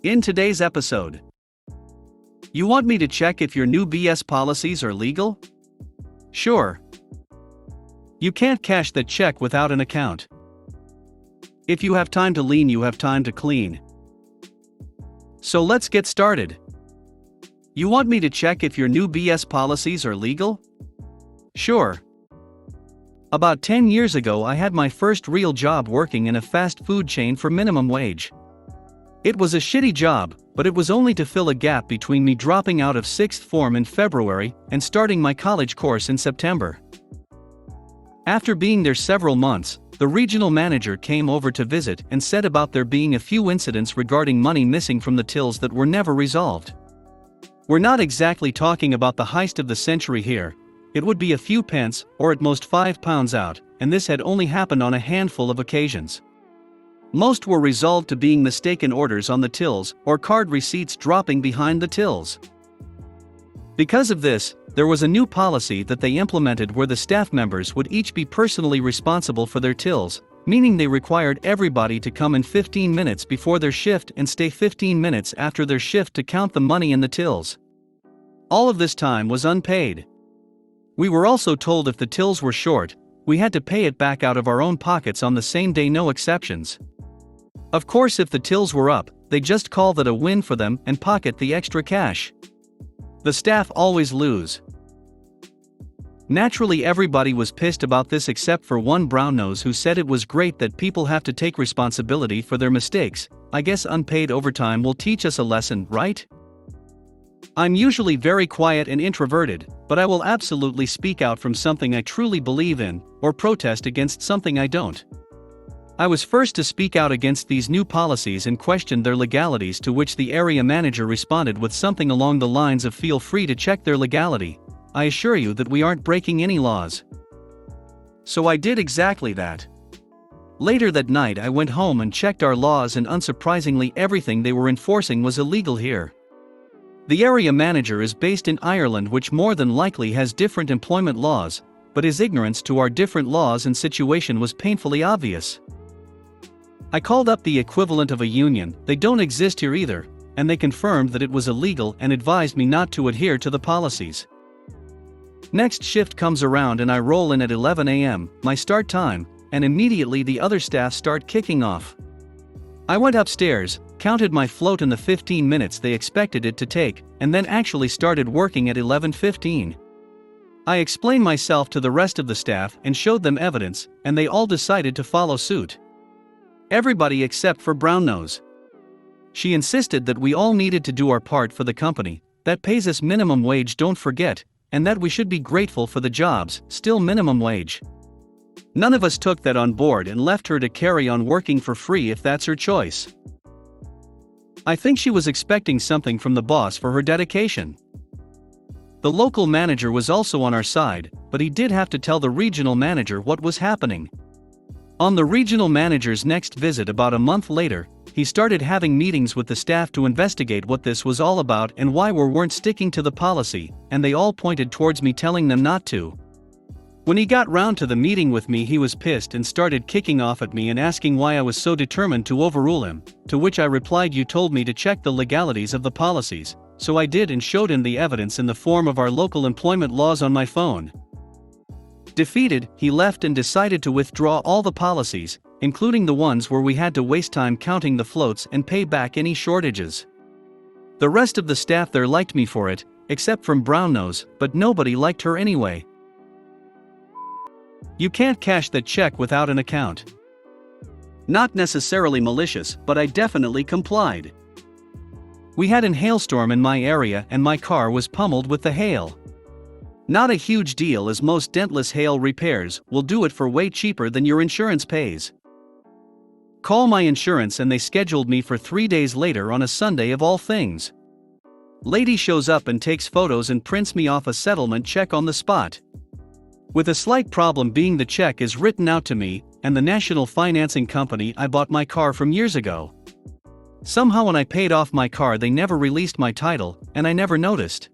In today's episode, you want me to check if your new BS policies are legal? Sure. You can't cash that check without an account. If you have time to lean, you have time to clean. So let's get started. You want me to check if your new BS policies are legal? Sure. About 10 years ago, I had my first real job working in a fast food chain for minimum wage. It was a shitty job, but it was only to fill a gap between me dropping out of 6th form in February and starting my college course in September. After being there several months, the regional manager came over to visit and said about there being a few incidents regarding money missing from the tills that were never resolved. We're not exactly talking about the heist of the century here. It would be a few pence, or at most £5 out, and this had only happened on a handful of occasions. Most were resolved to being mistaken orders on the tills, or card receipts dropping behind the tills. Because of this, there was a new policy that they implemented where the staff members would each be personally responsible for their tills, meaning they required everybody to come in 15 minutes before their shift and stay 15 minutes after their shift to count the money in the tills. All of this time was unpaid. We were also told if the tills were short, we had to pay it back out of our own pockets on the same day, no exceptions. Of course, if the tills were up, they just call that a win for them and pocket the extra cash. The staff always lose. Naturally, everybody was pissed about this except for one brown nose who said it was great that people have to take responsibility for their mistakes. I guess unpaid overtime will teach us a lesson, right? I'm usually very quiet and introverted, but I will absolutely speak out from something I truly believe in, or protest against something I don't. I was first to speak out against these new policies and questioned their legalities, to which the area manager responded with something along the lines of feel free to check their legality. I assure you that we aren't breaking any laws. So I did exactly that. Later that night I went home and checked our laws, and unsurprisingly everything they were enforcing was illegal here. The area manager is based in Ireland, which more than likely has different employment laws, but his ignorance to our different laws and situation was painfully obvious. I called up the equivalent of a union, they don't exist here either, and they confirmed that it was illegal and advised me not to adhere to the policies. Next shift comes around and I roll in at 11 a.m., my start time, and immediately the other staff start kicking off. I went upstairs, counted my float in the 15 minutes they expected it to take, and then actually started working at 11:15. I explained myself to the rest of the staff and showed them evidence, and they all decided to follow suit. Everybody except for Brown Nose. She insisted that we all needed to do our part for the company that pays us minimum wage, don't forget, and that we should be grateful for the jobs, still minimum wage. None of us took that on board and left her to carry on working for free if that's her choice. I think she was expecting something from the boss for her dedication. The local manager was also on our side, but he did have to tell the regional manager what was happening. On the regional manager's next visit about a month later, he started having meetings with the staff to investigate what this was all about and why we weren't sticking to the policy, and they all pointed towards me telling them not to. When he got round to the meeting with me, he was pissed and started kicking off at me and asking why I was so determined to overrule him, to which I replied, you told me to check the legalities of the policies, so I did, and showed him the evidence in the form of our local employment laws on my phone. Defeated, he left and decided to withdraw all the policies, including the ones where we had to waste time counting the floats and pay back any shortages. The rest of the staff there liked me for it, except from Brown Nose, but nobody liked her anyway. You can't cash that check without an account. Not necessarily malicious, but I definitely complied. We had an hailstorm in my area and my car was pummeled with the hail. Not a huge deal, as most dentless hail repairs will do it for way cheaper than your insurance pays. Call my insurance and they scheduled me for 3 days later on a Sunday of all things. Lady shows up and takes photos and prints me off a settlement check on the spot. With a slight problem being the check is written out to me and the national financing company I bought my car from years ago. Somehow when I paid off my car they never released my title, and I never noticed.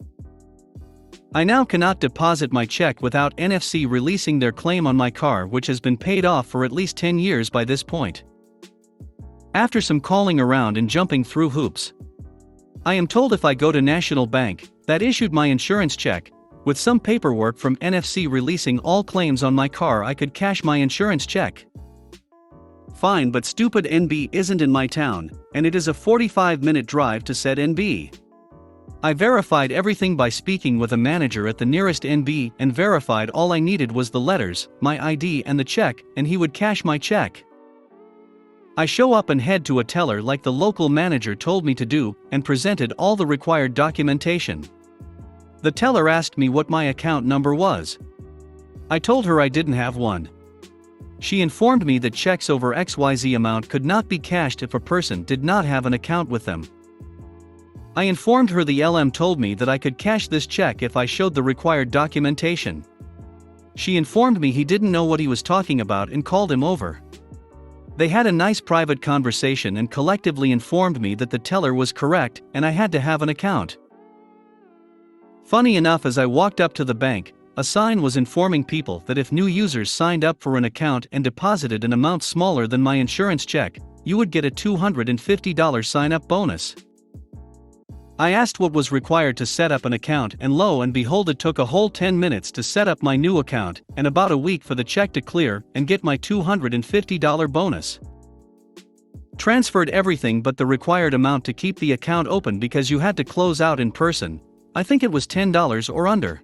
I now cannot deposit my check without NFC releasing their claim on my car, which has been paid off for at least 10 years by this point. After some calling around and jumping through hoops, I am told if I go to National Bank, that issued my insurance check, with some paperwork from NFC releasing all claims on my car, I could cash my insurance check. Fine, but stupid NB isn't in my town, and it is a 45-minute drive to said NB. I verified everything by speaking with a manager at the nearest NB and verified all I needed was the letters, my ID and the check, and he would cash my check. I show up and head to a teller like the local manager told me to do and presented all the required documentation. The teller asked me what my account number was. I told her I didn't have one. She informed me that checks over XYZ amount could not be cashed if a person did not have an account with them. I informed her the LM told me that I could cash this check if I showed the required documentation. She informed me he didn't know what he was talking about and called him over. They had a nice private conversation and collectively informed me that the teller was correct and I had to have an account. Funny enough, as I walked up to the bank, a sign was informing people that if new users signed up for an account and deposited an amount smaller than my insurance check, you would get a $250 sign-up bonus. I asked what was required to set up an account, and lo and behold, it took a whole 10 minutes to set up my new account and about a week for the check to clear and get my $250 bonus. Transferred everything but the required amount to keep the account open because you had to close out in person. I think it was $10 or under.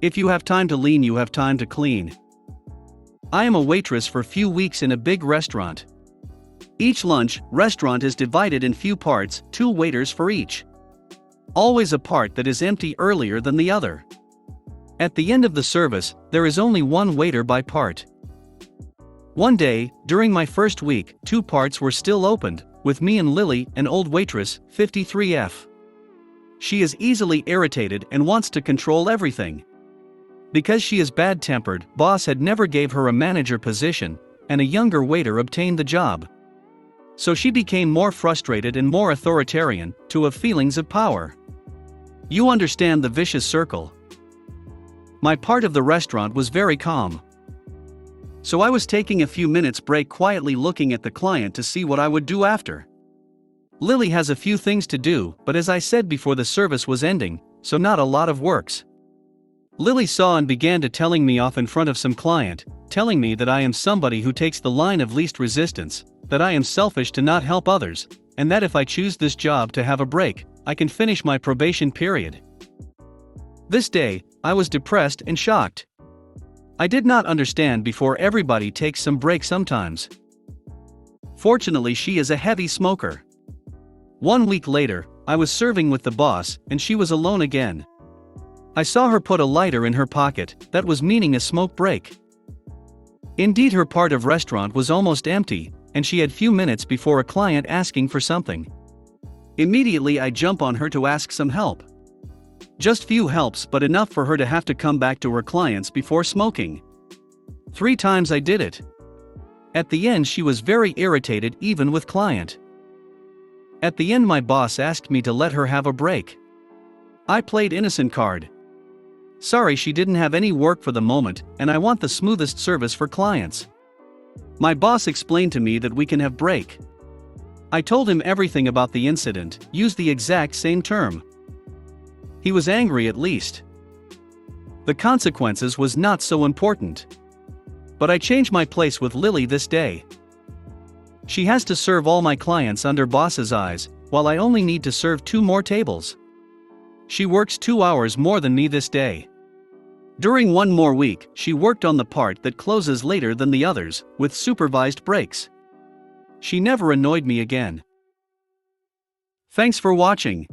If you have time to lean, you have time to clean. I am a waitress for few weeks in a big restaurant. Each lunch restaurant is divided in few parts, 2 waiters for each. Always a part that is empty earlier than the other. At the end of the service, there is only 1 waiter by part. One day, during my first week, 2 parts were still opened, with me and Lily, an old waitress, 53F. She is easily irritated and wants to control everything. Because she is bad-tempered, boss had never gave her a manager position, and a younger waiter obtained the job. So she became more frustrated and more authoritarian, to have feelings of power. You understand the vicious circle. My part of the restaurant was very calm. So I was taking a few minutes break, quietly looking at the client to see what I would do after. Lily has a few things to do, but as I said before, the service was ending, so not a lot of works. Lily saw and began to telling me off in front of some client, telling me that I am somebody who takes the line of least resistance, that I am selfish to not help others, and that if I choose this job to have a break, I can finish my probation period. This day, I was depressed and shocked. I did not understand before everybody takes some break sometimes. Fortunately, she is a heavy smoker. 1 week later, I was serving with the boss, and she was alone again. I saw her put a lighter in her pocket, that was meaning a smoke break. Indeed, her part of restaurant was almost empty, and she had few minutes before a client asking for something. Immediately I jump on her to ask some help. Just few helps, but enough for her to have to come back to her clients before smoking. 3 times I did it. At the end she was very irritated even with client. At the end my boss asked me to let her have a break. I played innocent card. Sorry, she didn't have any work for the moment, and I want the smoothest service for clients. My boss explained to me that we can have break. I told him everything about the incident, used the exact same term. He was angry at least. The consequences was not so important. But I changed my place with Lily this day. She has to serve all my clients under boss's eyes, while I only need to serve 2 more tables. She works 2 hours more than me this day. During 1 more week, she worked on the part that closes later than the others, with supervised breaks. She never annoyed me again. Thanks for watching.